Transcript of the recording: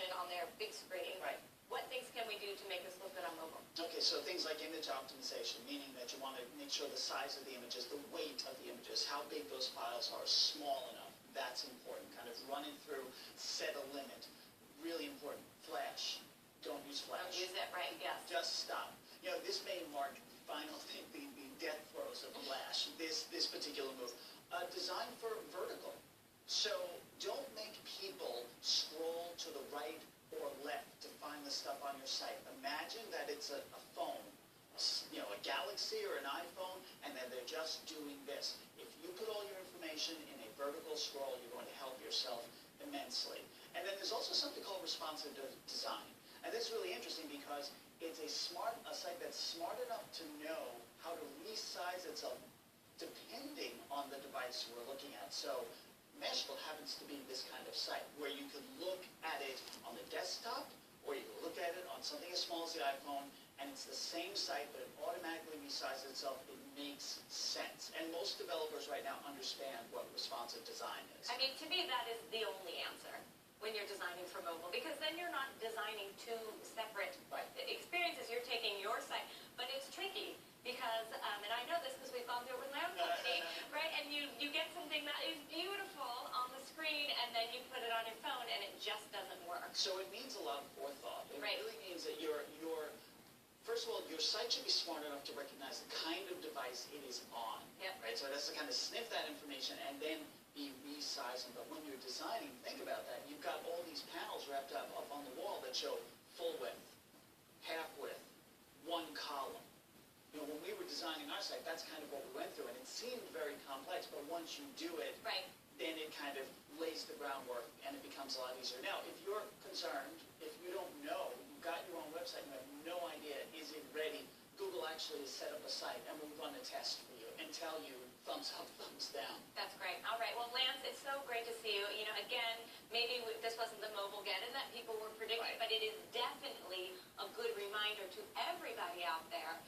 information on their big screen. Right. What things can we do to make this look good on mobile? Okay, so things like image optimization, meaning that you want to make sure the size of the images, the weight of the images, how big those files are small enough. That's important. Kind of running through, set a limit. Really important. Flash. Don't use flash. Don't use it, right, yes. Just stop. You know, this may mark final thing, the death throes of Flash, this particular move. Designed for vertical. So don't make people scroll to the right or left to find the stuff on your site. Imagine that it's a phone, you know, a Galaxy or an iPhone, and then they're just doing this. If you put all your information in a vertical scroll, you're going to help yourself immensely. And then there's also something called responsive design. And this is really interesting because it's a site that's smart enough to know how to resize itself depending on the device we're looking at. So Mashable happens to be this kind of site where you can look at it on the desktop or you can look at it on something as small as the iPhone, and it's the same site, but it automatically resizes itself. It makes sense. And most developers right now understand what responsive design is. I mean, to me, that is the only answer when you're designing for mobile, because then you're not designing two separate experiences. You're taking your site, but it's tricky because, and I know this because we've gone through it with my own company, right? And you get something that is beautiful on the screen, and then you put it on your phone, and it just doesn't work. So it means a lot of forethought. It Right. really means that first of all, your site should be smart enough to recognize the kind of device it is on. Yep. Right? So it has to kind of sniff that information and then be resizing. But when you're designing, think about that. You've got all these panels wrapped up on the wall that show full width, half width, one column. You know, when we were designing our site, that's kind of what we went through, and it seemed very complex, but once you do it, Right. then it kind of lays the groundwork, and it becomes a lot easier. Now, if you're concerned, if you don't know, you've got your own website, you have no idea, is it ready? Google actually has set up a site, and will run a test for you and tell you thumbs up, thumbs down. That's great. All right. Well, Lance, it's so great to see you. You know, again, maybe this wasn't the mobile get-in that people were predicting, Right. but it is definitely a good reminder to everybody out there